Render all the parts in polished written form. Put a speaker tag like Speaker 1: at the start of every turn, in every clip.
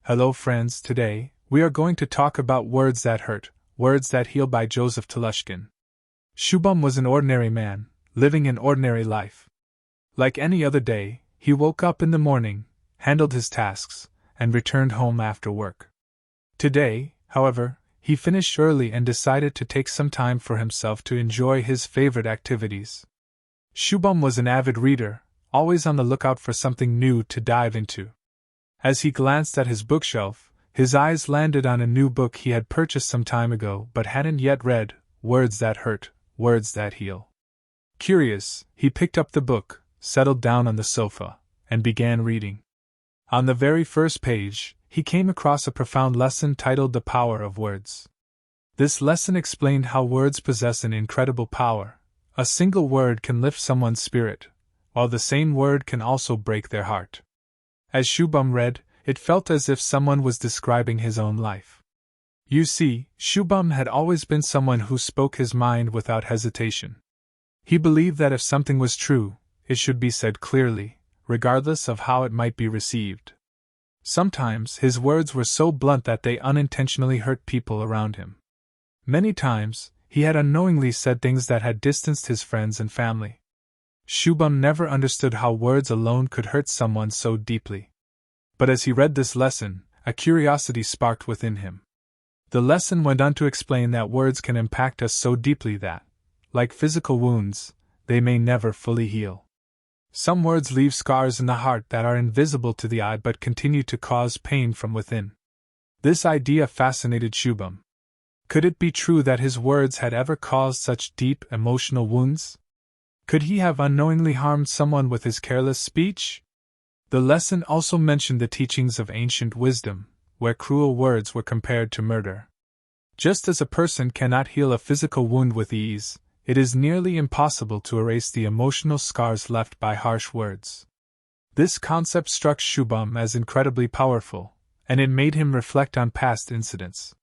Speaker 1: Hello friends, today, we are going to talk about Words That Hurt, Words That Heal by Joseph Telushkin. Shubham was an ordinary man, living an ordinary life. Like any other day, he woke up in the morning, handled his tasks, and returned home after work. Today, however, he finished early and decided to take some time for himself to enjoy his favorite activities. Shubham was an avid reader, always on the lookout for something new to dive into. As he glanced at his bookshelf, his eyes landed on a new book he had purchased some time ago but hadn't yet read, Words That Hurt, Words That Heal. Curious, he picked up the book, settled down on the sofa, and began reading. On the very first page, he came across a profound lesson titled The Power of Words. This lesson explained how words possess an incredible power. A single word can lift someone's spirit, while the same word can also break their heart. As Shubham read, it felt as if someone was describing his own life. You see, Shubham had always been someone who spoke his mind without hesitation. He believed that if something was true, it should be said clearly, regardless of how it might be received. Sometimes his words were so blunt that they unintentionally hurt people around him. Many times, he had unknowingly said things that had distanced his friends and family. Shubham never understood how words alone could hurt someone so deeply. But as he read this lesson, a curiosity sparked within him. The lesson went on to explain that words can impact us so deeply that, like physical wounds, they may never fully heal. Some words leave scars in the heart that are invisible to the eye but continue to cause pain from within. This idea fascinated Shubham. Could it be true that his words had ever caused such deep emotional wounds? Could he have unknowingly harmed someone with his careless speech? The lesson also mentioned the teachings of ancient wisdom, where cruel words were compared to murder. Just as a person cannot heal a physical wound with ease, it is nearly impossible to erase the emotional scars left by harsh words. This concept struck Shubham as incredibly powerful, and it made him reflect on past incidents.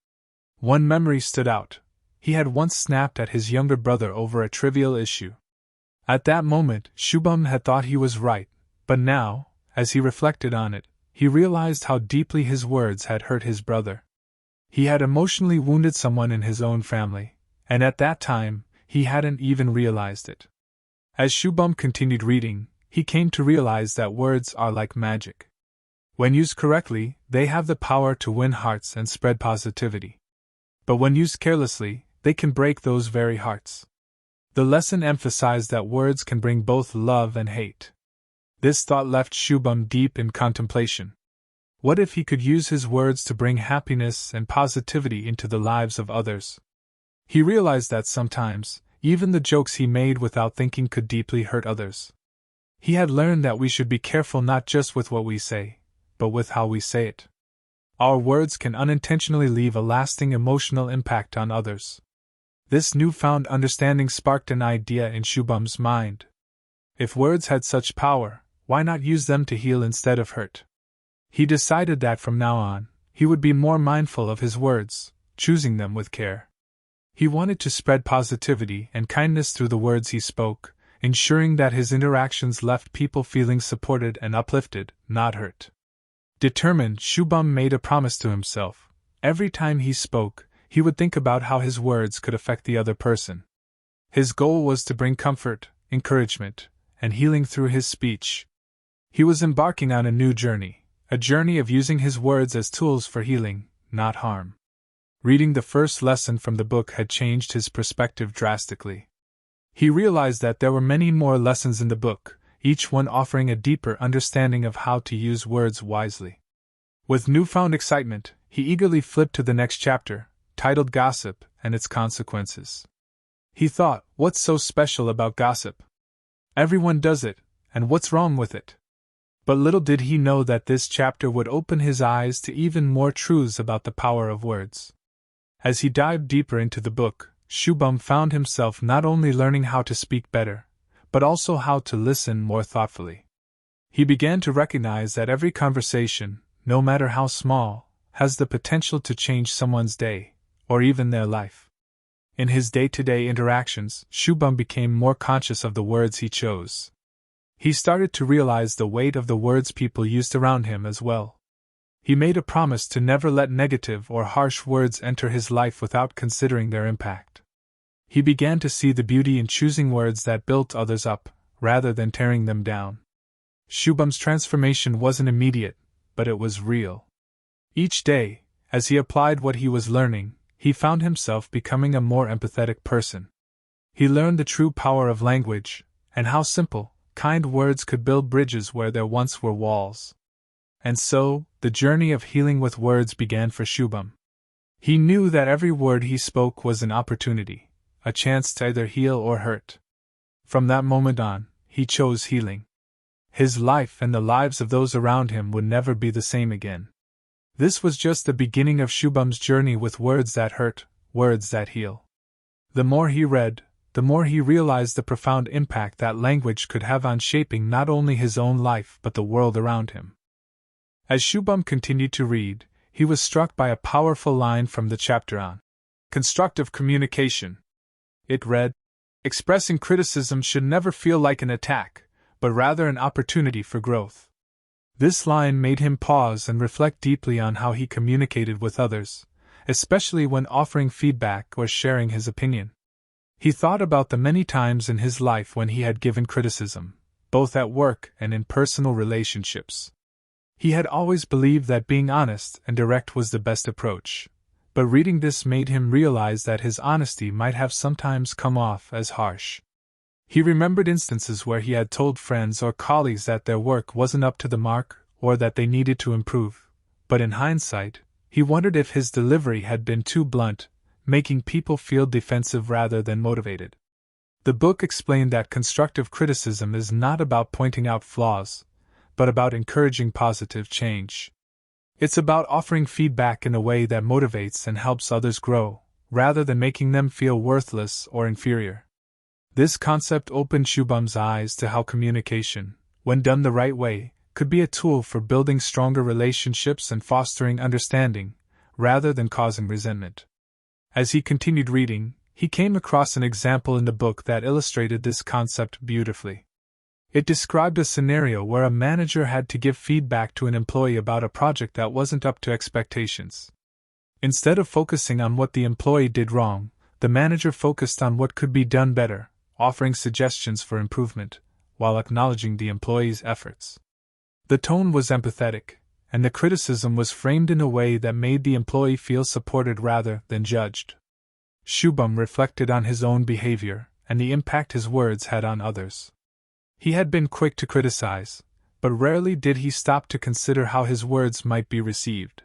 Speaker 1: One memory stood out. He had once snapped at his younger brother over a trivial issue. At that moment, Shubham had thought he was right, but now, as he reflected on it, he realized how deeply his words had hurt his brother. He had emotionally wounded someone in his own family, and at that time, he hadn't even realized it. As Shubham continued reading, he came to realize that words are like magic. When used correctly, they have the power to win hearts and spread positivity. But when used carelessly, they can break those very hearts. The lesson emphasized that words can bring both love and hate. This thought left Shubham deep in contemplation. What if he could use his words to bring happiness and positivity into the lives of others? He realized that sometimes, even the jokes he made without thinking could deeply hurt others. He had learned that we should be careful not just with what we say, but with how we say it. Our words can unintentionally leave a lasting emotional impact on others. This newfound understanding sparked an idea in Shubham's mind. If words had such power, why not use them to heal instead of hurt? He decided that from now on, he would be more mindful of his words, choosing them with care. He wanted to spread positivity and kindness through the words he spoke, ensuring that his interactions left people feeling supported and uplifted, not hurt. Determined, Shubham made a promise to himself. Every time he spoke, he would think about how his words could affect the other person. His goal was to bring comfort, encouragement, and healing through his speech. He was embarking on a new journey, a journey of using his words as tools for healing, not harm. Reading the first lesson from the book had changed his perspective drastically. He realized that there were many more lessons in the book, each one offering a deeper understanding of how to use words wisely. With newfound excitement, he eagerly flipped to the next chapter, titled Gossip and Its Consequences. He thought, what's so special about gossip? Everyone does it, and what's wrong with it? But little did he know that this chapter would open his eyes to even more truths about the power of words. As he dived deeper into the book, Shubham found himself not only learning how to speak better, but also how to listen more thoughtfully. He began to recognize that every conversation, no matter how small, has the potential to change someone's day, or even their life. In his day-to-day interactions, Shubham became more conscious of the words he chose. He started to realize the weight of the words people used around him as well. He made a promise to never let negative or harsh words enter his life without considering their impact. He began to see the beauty in choosing words that built others up, rather than tearing them down. Shubham's transformation wasn't immediate, but it was real. Each day, as he applied what he was learning, he found himself becoming a more empathetic person. He learned the true power of language, and how simple, kind words could build bridges where there once were walls. And so, the journey of healing with words began for Shubham. He knew that every word he spoke was an opportunity, a chance to either heal or hurt. From that moment on, he chose healing. His life and the lives of those around him would never be the same again. This was just the beginning of Shubham's journey with words that hurt, words that heal. The more he read, the more he realized the profound impact that language could have on shaping not only his own life but the world around him. As Shubham continued to read, he was struck by a powerful line from the chapter on constructive communication. It read, "Expressing criticism should never feel like an attack, but rather an opportunity for growth." This line made him pause and reflect deeply on how he communicated with others, especially when offering feedback or sharing his opinion. He thought about the many times in his life when he had given criticism, both at work and in personal relationships. He had always believed that being honest and direct was the best approach, but reading this made him realize that his honesty might have sometimes come off as harsh. He remembered instances where he had told friends or colleagues that their work wasn't up to the mark or that they needed to improve, but in hindsight, he wondered if his delivery had been too blunt, making people feel defensive rather than motivated. The book explained that constructive criticism is not about pointing out flaws, but about encouraging positive change. It's about offering feedback in a way that motivates and helps others grow, rather than making them feel worthless or inferior. This concept opened Shubham's eyes to how communication, when done the right way, could be a tool for building stronger relationships and fostering understanding, rather than causing resentment. As he continued reading, he came across an example in the book that illustrated this concept beautifully. It described a scenario where a manager had to give feedback to an employee about a project that wasn't up to expectations. Instead of focusing on what the employee did wrong, the manager focused on what could be done better, offering suggestions for improvement, while acknowledging the employee's efforts. The tone was empathetic, and the criticism was framed in a way that made the employee feel supported rather than judged. Shubham reflected on his own behavior and the impact his words had on others. He had been quick to criticize, but rarely did he stop to consider how his words might be received.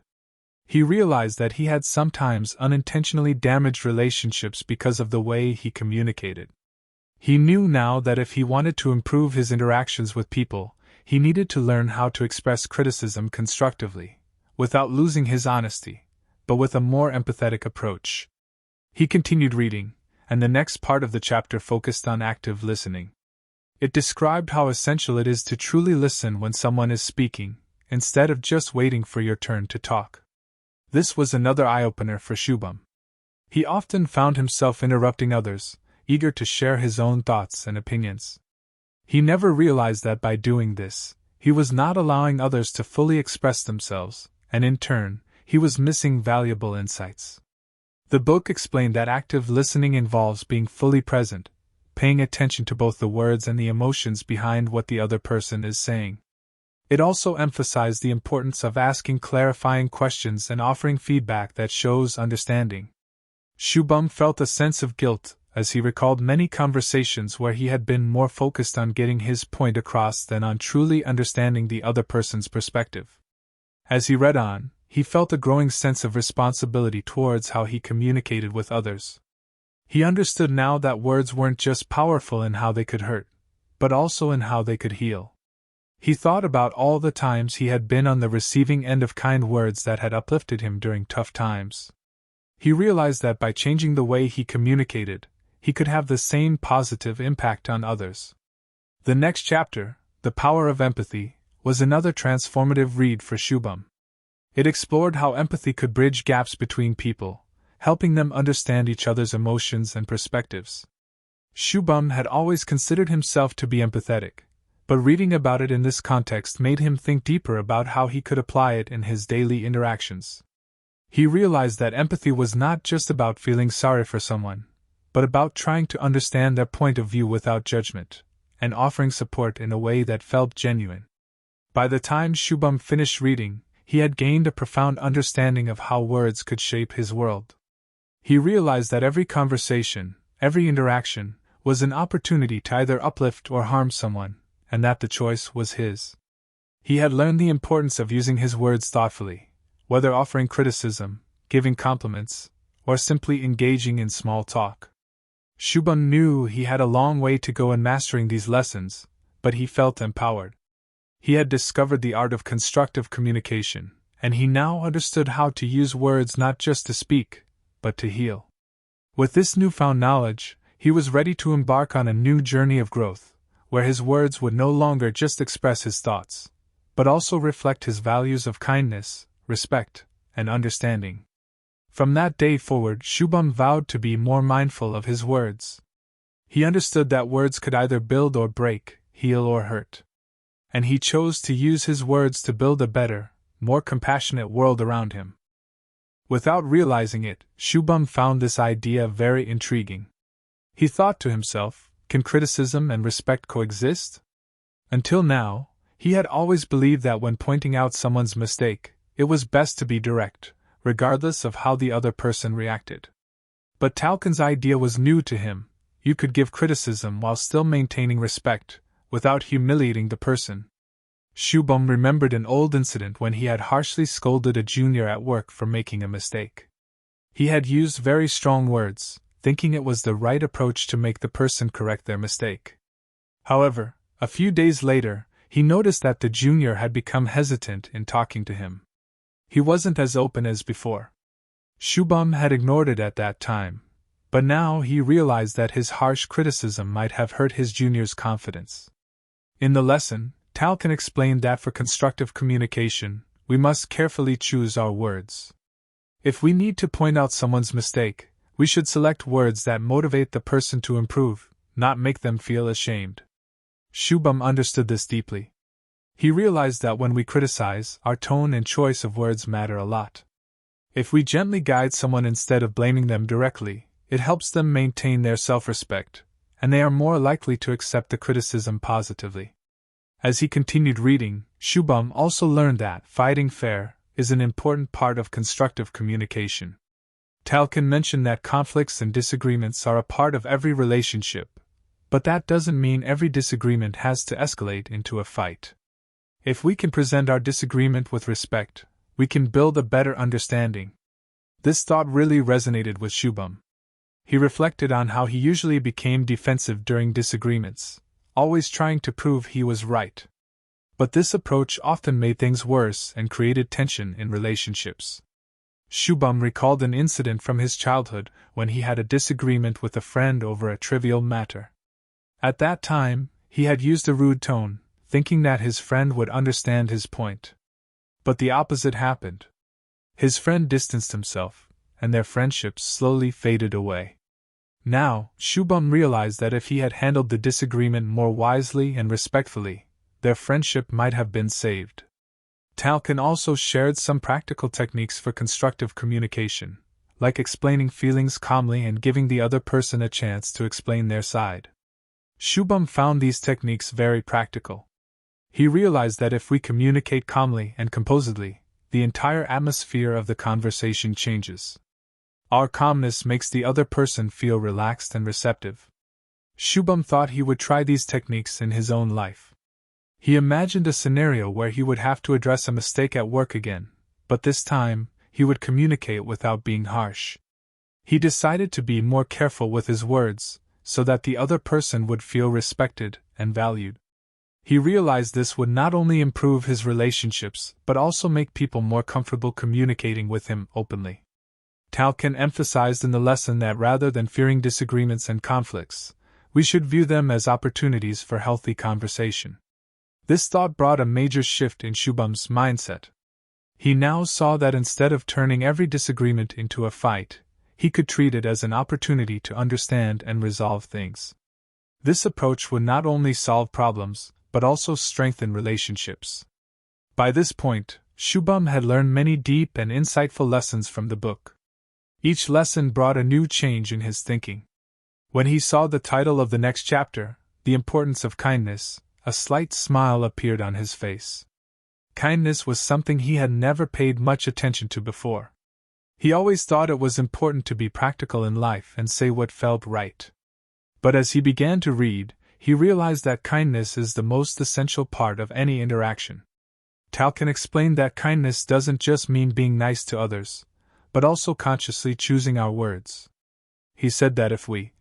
Speaker 1: He realized that he had sometimes unintentionally damaged relationships because of the way he communicated. He knew now that if he wanted to improve his interactions with people, he needed to learn how to express criticism constructively, without losing his honesty, but with a more empathetic approach. He continued reading, and the next part of the chapter focused on active listening. It described how essential it is to truly listen when someone is speaking, instead of just waiting for your turn to talk. This was another eye-opener for Shubham. He often found himself interrupting others, eager to share his own thoughts and opinions. He never realized that by doing this, he was not allowing others to fully express themselves, and in turn, he was missing valuable insights. The book explained that active listening involves being fully present, paying attention to both the words and the emotions behind what the other person is saying. It also emphasized the importance of asking clarifying questions and offering feedback that shows understanding. Shubham felt a sense of guilt as he recalled many conversations where he had been more focused on getting his point across than on truly understanding the other person's perspective. As he read on, he felt a growing sense of responsibility towards how he communicated with others. He understood now that words weren't just powerful in how they could hurt, but also in how they could heal. He thought about all the times he had been on the receiving end of kind words that had uplifted him during tough times. He realized that by changing the way he communicated, he could have the same positive impact on others. The next chapter, The Power of Empathy, was another transformative read for Shubham. It explored how empathy could bridge gaps between people, helping them understand each other's emotions and perspectives. Shubham had always considered himself to be empathetic, But reading about it in this context made him think deeper about how he could apply it in his daily interactions. He realized that empathy was not just about feeling sorry for someone, but about trying to understand their point of view without judgment, and offering support in a way that felt genuine. By the time Shubham finished reading, he had gained a profound understanding of how words could shape his world. He realized that every conversation, every interaction, was an opportunity to either uplift or harm someone, and that the choice was his. He had learned the importance of using his words thoughtfully, whether offering criticism, giving compliments, or simply engaging in small talk. Shubham knew he had a long way to go in mastering these lessons, but he felt empowered. He had discovered the art of constructive communication, and he now understood how to use words not just to speak, but to heal. With this newfound knowledge, he was ready to embark on a new journey of growth, where his words would no longer just express his thoughts, but also reflect his values of kindness, respect, and understanding. From that day forward, Shubham vowed to be more mindful of his words. He understood that words could either build or break, heal or hurt. And he chose to use his words to build a better, more compassionate world around him. Without realizing it, Shubham found this idea very intriguing. He thought to himself, can criticism and respect coexist? Until now, he had always believed that when pointing out someone's mistake, it was best to be direct, regardless of how the other person reacted. But Telushkin's idea was new to him. You could give criticism while still maintaining respect, without humiliating the person. Shubham remembered an old incident when he had harshly scolded a junior at work for making a mistake. He had used very strong words, thinking it was the right approach to make the person correct their mistake. However, a few days later, he noticed that the junior had become hesitant in talking to him. He wasn't as open as before. Shubham had ignored it at that time, but now he realized that his harsh criticism might have hurt his junior's confidence. In the lesson, Telushkin explained that for constructive communication, we must carefully choose our words. If we need to point out someone's mistake, we should select words that motivate the person to improve, not make them feel ashamed. Shubham understood this deeply. He realized that when we criticize, our tone and choice of words matter a lot. If we gently guide someone instead of blaming them directly, it helps them maintain their self-respect, and they are more likely to accept the criticism positively. As he continued reading, Shubham also learned that fighting fair is an important part of constructive communication. Telushkin mentioned that conflicts and disagreements are a part of every relationship, but that doesn't mean every disagreement has to escalate into a fight. If we can present our disagreement with respect, we can build a better understanding. This thought really resonated with Shubham. He reflected on how he usually became defensive during disagreements, always trying to prove he was right. But this approach often made things worse and created tension in relationships. Shubham recalled an incident from his childhood when he had a disagreement with a friend over a trivial matter. At that time, he had used a rude tone, thinking that his friend would understand his point. But the opposite happened. His friend distanced himself, and their friendship slowly faded away. Now, Shubham realized that if he had handled the disagreement more wisely and respectfully, their friendship might have been saved. Telushkin also shared some practical techniques for constructive communication, like explaining feelings calmly and giving the other person a chance to explain their side. Shubham found these techniques very practical. He realized that if we communicate calmly and composedly, the entire atmosphere of the conversation changes. Our calmness makes the other person feel relaxed and receptive. Shubham thought he would try these techniques in his own life. He imagined a scenario where he would have to address a mistake at work again, but this time, he would communicate without being harsh. He decided to be more careful with his words, so that the other person would feel respected and valued. He realized this would not only improve his relationships but also make people more comfortable communicating with him openly. Telushkin emphasized in the lesson that rather than fearing disagreements and conflicts, we should view them as opportunities for healthy conversation. This thought brought a major shift in Shubham's mindset. He now saw that instead of turning every disagreement into a fight, he could treat it as an opportunity to understand and resolve things. This approach would not only solve problems, but also strengthen relationships. By this point, Shubham had learned many deep and insightful lessons from the book. Each lesson brought a new change in his thinking. When he saw the title of the next chapter, The Importance of Kindness, a slight smile appeared on his face. Kindness was something he had never paid much attention to before. He always thought it was important to be practical in life and say what felt right. But as he began to read, he realized that kindness is the most essential part of any interaction. Telushkin explained that kindness doesn't just mean being nice to others, but also consciously choosing our words. He said that if we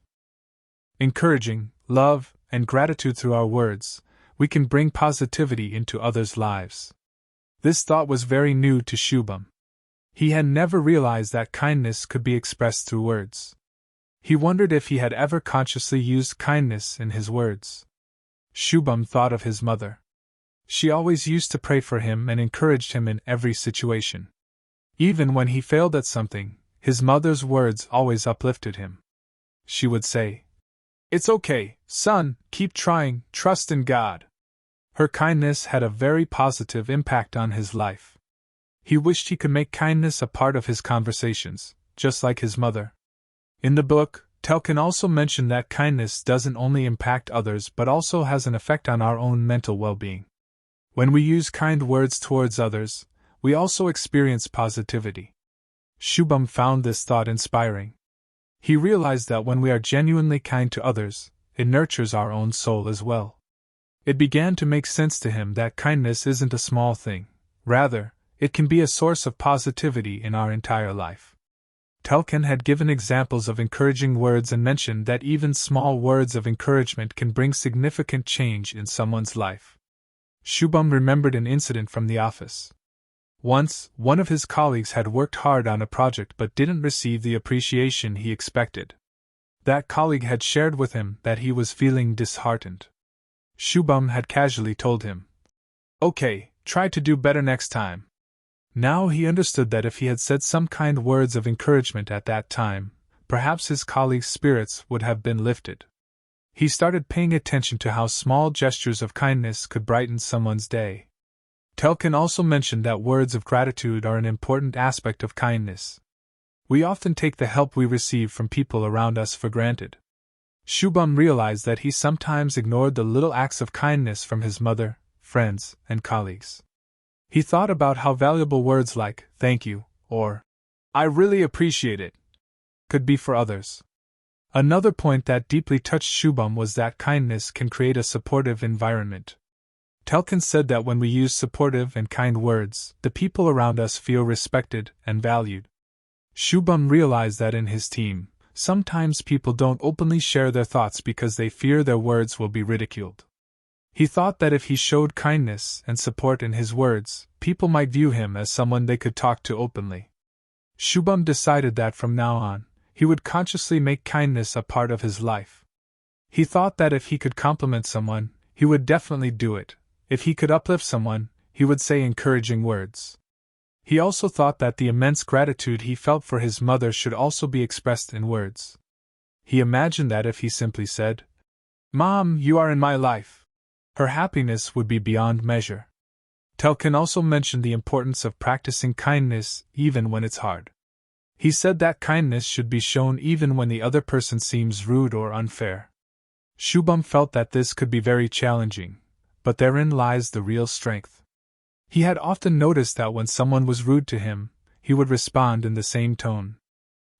Speaker 1: encouraging, love, and gratitude through our words, we can bring positivity into others' lives. This thought was very new to Shubham. He had never realized that kindness could be expressed through words. He wondered if he had ever consciously used kindness in his words. Shubham thought of his mother. She always used to pray for him and encouraged him in every situation. Even when he failed at something, his mother's words always uplifted him. She would say, "It's okay, son, keep trying, trust in God." Her kindness had a very positive impact on his life. He wished he could make kindness a part of his conversations, just like his mother. In the book, Telushkin also mentioned that kindness doesn't only impact others but also has an effect on our own mental well-being. When we use kind words towards others, we also experience positivity. Shubham found this thought inspiring. He realized that when we are genuinely kind to others, it nurtures our own soul as well. It began to make sense to him that kindness isn't a small thing. Rather, it can be a source of positivity in our entire life. Telushkin had given examples of encouraging words and mentioned that even small words of encouragement can bring significant change in someone's life. Shubham remembered an incident from the office. Once, one of his colleagues had worked hard on a project but didn't receive the appreciation he expected. That colleague had shared with him that he was feeling disheartened. Shubham had casually told him, "Okay, try to do better next time." Now he understood that if he had said some kind words of encouragement at that time, perhaps his colleague's spirits would have been lifted. He started paying attention to how small gestures of kindness could brighten someone's day. Telushkin also mentioned that words of gratitude are an important aspect of kindness. We often take the help we receive from people around us for granted. Shubham realized that he sometimes ignored the little acts of kindness from his mother, friends, and colleagues. He thought about how valuable words like, "thank you," or "I really appreciate it," could be for others. Another point that deeply touched Shubham was that kindness can create a supportive environment. Telushkin said that when we use supportive and kind words, the people around us feel respected and valued. Shubham realized that in his team, sometimes people don't openly share their thoughts because they fear their words will be ridiculed. He thought that if he showed kindness and support in his words, people might view him as someone they could talk to openly. Shubham decided that from now on, he would consciously make kindness a part of his life. He thought that if he could compliment someone, he would definitely do it. If he could uplift someone, he would say encouraging words. He also thought that the immense gratitude he felt for his mother should also be expressed in words. He imagined that if he simply said, "Mom, you are in my life," her happiness would be beyond measure. Telushkin also mentioned the importance of practicing kindness even when it's hard. He said that kindness should be shown even when the other person seems rude or unfair. Shubham felt that this could be very challenging, but therein lies the real strength. He had often noticed that when someone was rude to him, he would respond in the same tone.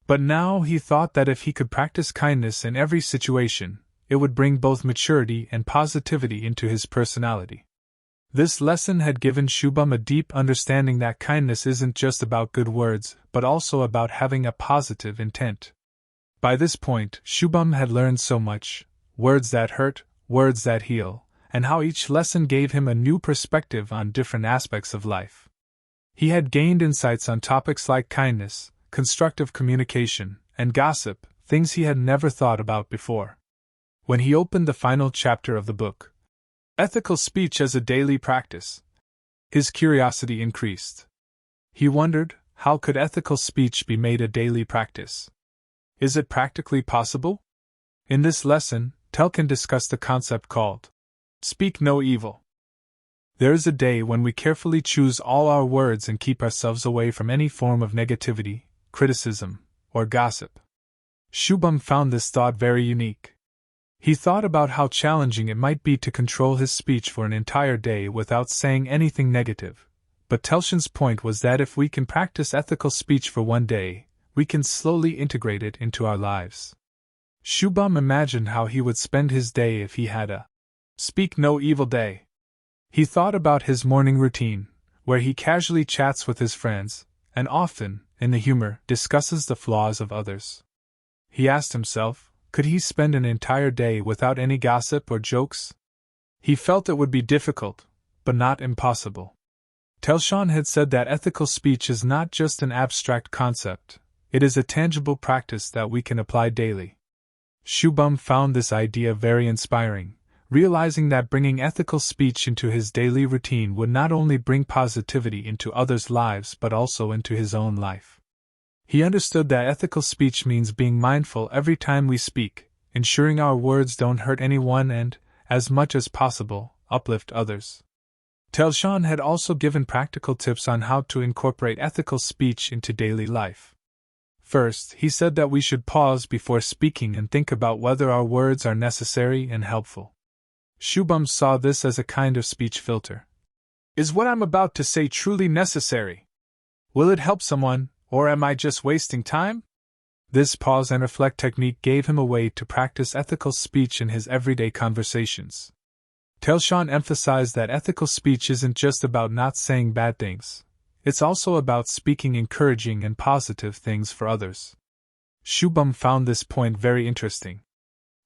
Speaker 1: But now he thought that if he could practice kindness in every situation, it would bring both maturity and positivity into his personality. This lesson had given Shubham a deep understanding that kindness isn't just about good words, but also about having a positive intent. By this point, Shubham had learned so much: words that hurt, words that heal, and how each lesson gave him a new perspective on different aspects of life. He had gained insights on topics like kindness, constructive communication, and gossip, things he had never thought about before. When he opened the final chapter of the book, Ethical Speech as a Daily Practice, his curiosity increased. He wondered, how could ethical speech be made a daily practice? Is it practically possible? In this lesson, Telushkin discussed a concept called Speak no evil. There is a day when we carefully choose all our words and keep ourselves away from any form of negativity, criticism, or gossip. Shubham found this thought very unique. He thought about how challenging it might be to control his speech for an entire day without saying anything negative. But Telushkin's point was that if we can practice ethical speech for one day, we can slowly integrate it into our lives. Shubham imagined how he would spend his day if he had a speak no evil day. He thought about his morning routine, where he casually chats with his friends, and often, in the humor, discusses the flaws of others. He asked himself, could he spend an entire day without any gossip or jokes? He felt it would be difficult, but not impossible. Telushkin had said that ethical speech is not just an abstract concept, it is a tangible practice that we can apply daily. Shubham found this idea very inspiring, realizing that bringing ethical speech into his daily routine would not only bring positivity into others' lives but also into his own life. He understood that ethical speech means being mindful every time we speak, ensuring our words don't hurt anyone and, as much as possible, uplift others. Telushkin had also given practical tips on how to incorporate ethical speech into daily life. First, he said that we should pause before speaking and think about whether our words are necessary and helpful. Shubham saw this as a kind of speech filter. Is what I'm about to say truly necessary? Will it help someone, or am I just wasting time? This pause and reflect technique gave him a way to practice ethical speech in his everyday conversations. Telushkin emphasized that ethical speech isn't just about not saying bad things, it's also about speaking encouraging and positive things for others. Shubham found this point very interesting.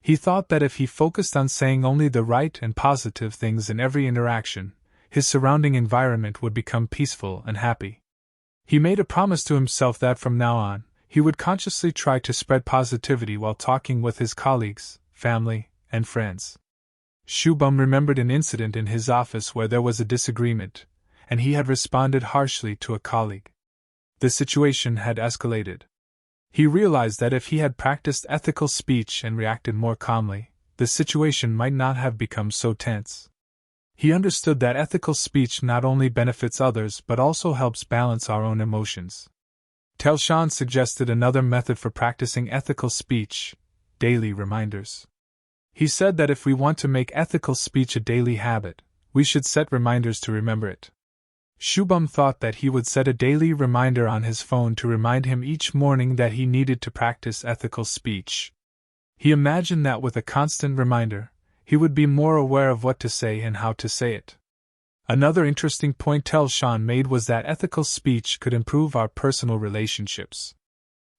Speaker 1: He thought that if he focused on saying only the right and positive things in every interaction, his surrounding environment would become peaceful and happy. He made a promise to himself that from now on, he would consciously try to spread positivity while talking with his colleagues, family, and friends. Shubham remembered an incident in his office where there was a disagreement, and he had responded harshly to a colleague. The situation had escalated. He realized that if he had practiced ethical speech and reacted more calmly, the situation might not have become so tense. He understood that ethical speech not only benefits others but also helps balance our own emotions. Telushkin suggested another method for practicing ethical speech: daily reminders. He said that if we want to make ethical speech a daily habit, we should set reminders to remember it. Shubham thought that he would set a daily reminder on his phone to remind him each morning that he needed to practice ethical speech. He imagined that with a constant reminder, he would be more aware of what to say and how to say it. Another interesting point Telushkin made was that ethical speech could improve our personal relationships.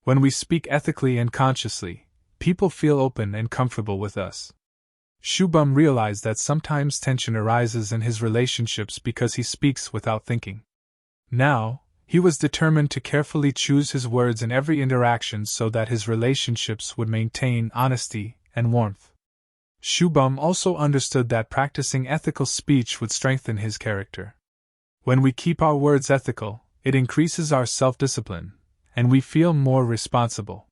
Speaker 1: When we speak ethically and consciously, people feel open and comfortable with us. Shubham realized that sometimes tension arises in his relationships because he speaks without thinking. Now, he was determined to carefully choose his words in every interaction so that his relationships would maintain honesty and warmth. Shubham also understood that practicing ethical speech would strengthen his character. When we keep our words ethical, it increases our self-discipline, and we feel more responsible.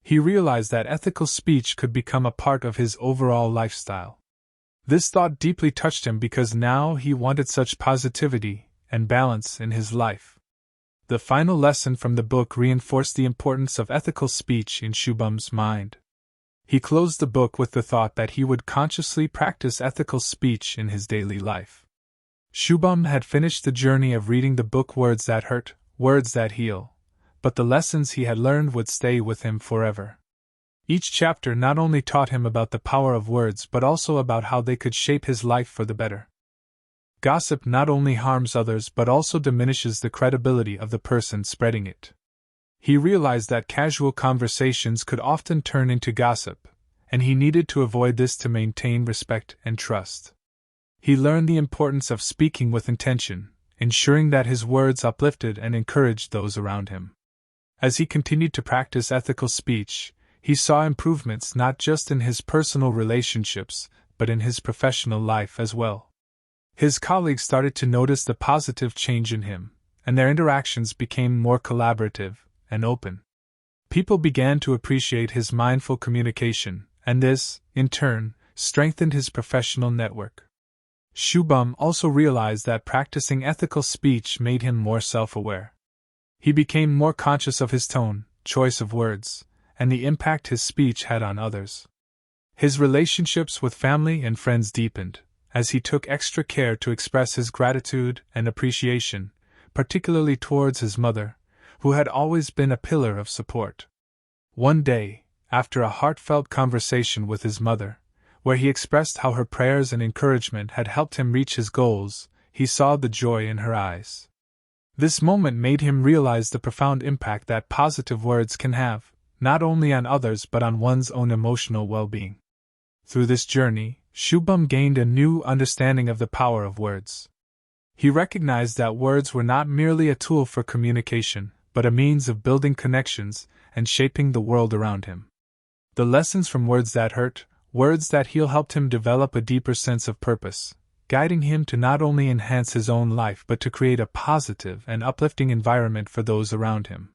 Speaker 1: He realized that ethical speech could become a part of his overall lifestyle. This thought deeply touched him because now he wanted such positivity and balance in his life. The final lesson from the book reinforced the importance of ethical speech in Shubham's mind. He closed the book with the thought that he would consciously practice ethical speech in his daily life. Shubham had finished the journey of reading the book Words That Hurt, Words That Heal, but the lessons he had learned would stay with him forever. Each chapter not only taught him about the power of words but also about how they could shape his life for the better. Gossip not only harms others but also diminishes the credibility of the person spreading it. He realized that casual conversations could often turn into gossip, and he needed to avoid this to maintain respect and trust. He learned the importance of speaking with intention, ensuring that his words uplifted and encouraged those around him. As he continued to practice ethical speech, he saw improvements not just in his personal relationships, but in his professional life as well. His colleagues started to notice the positive change in him, and their interactions became more collaborative and open. People began to appreciate his mindful communication, and this, in turn, strengthened his professional network. Shubham also realized that practicing ethical speech made him more self-aware. He became more conscious of his tone, choice of words, and the impact his speech had on others. His relationships with family and friends deepened, as he took extra care to express his gratitude and appreciation, particularly towards his mother, who had always been a pillar of support. One day, after a heartfelt conversation with his mother, where he expressed how her prayers and encouragement had helped him reach his goals, he saw the joy in her eyes. This moment made him realize the profound impact that positive words can have, not only on others but on one's own emotional well-being. Through this journey, Shubham gained a new understanding of the power of words. He recognized that words were not merely a tool for communication, but a means of building connections and shaping the world around him. The lessons from Words That Hurt, Words That Heal helped him develop a deeper sense of purpose, guiding him to not only enhance his own life but to create a positive and uplifting environment for those around him.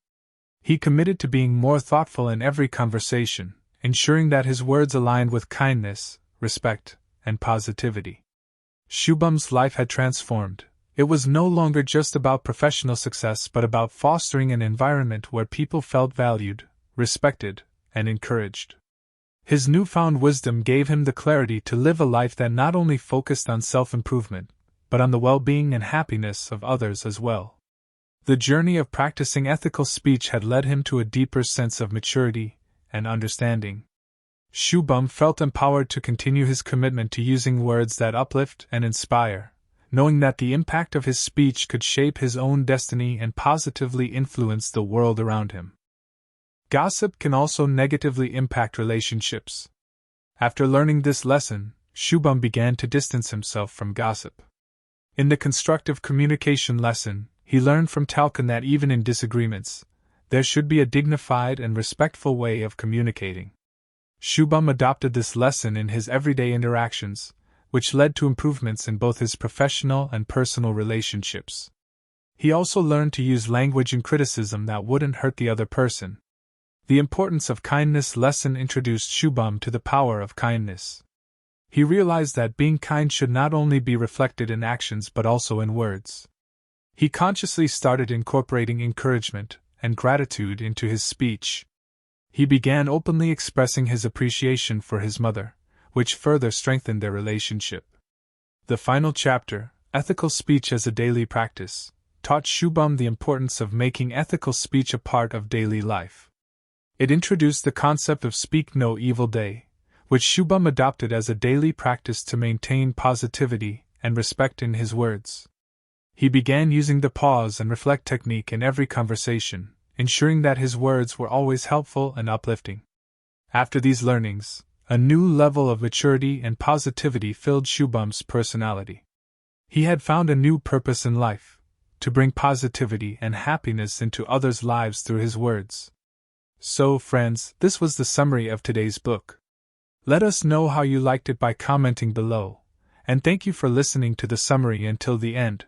Speaker 1: He committed to being more thoughtful in every conversation, ensuring that his words aligned with kindness, respect, and positivity. Shubham's life had transformed. It was no longer just about professional success but about fostering an environment where people felt valued, respected, and encouraged. His newfound wisdom gave him the clarity to live a life that not only focused on self-improvement, but on the well-being and happiness of others as well. The journey of practicing ethical speech had led him to a deeper sense of maturity and understanding. Shubham felt empowered to continue his commitment to using words that uplift and inspire, knowing that the impact of his speech could shape his own destiny and positively influence the world around him. Gossip can also negatively impact relationships. After learning this lesson, Shubham began to distance himself from gossip. In the constructive communication lesson, he learned from Telushkin that even in disagreements, there should be a dignified and respectful way of communicating. Shubham adopted this lesson in his everyday interactions, which led to improvements in both his professional and personal relationships. He also learned to use language in criticism that wouldn't hurt the other person. The importance of kindness lesson introduced Shubham to the power of kindness. He realized that being kind should not only be reflected in actions but also in words. He consciously started incorporating encouragement and gratitude into his speech. He began openly expressing his appreciation for his mother, which further strengthened their relationship. The final chapter, Ethical Speech as a Daily Practice, taught Shubham the importance of making ethical speech a part of daily life. It introduced the concept of Speak No Evil Day, which Shubham adopted as a daily practice to maintain positivity and respect in his words. He began using the pause and reflect technique in every conversation, ensuring that his words were always helpful and uplifting. After these learnings, a new level of maturity and positivity filled Shubham's personality. He had found a new purpose in life, to bring positivity and happiness into others' lives through his words. So, friends, this was the summary of today's book. Let us know how you liked it by commenting below, and thank you for listening to the summary until the end.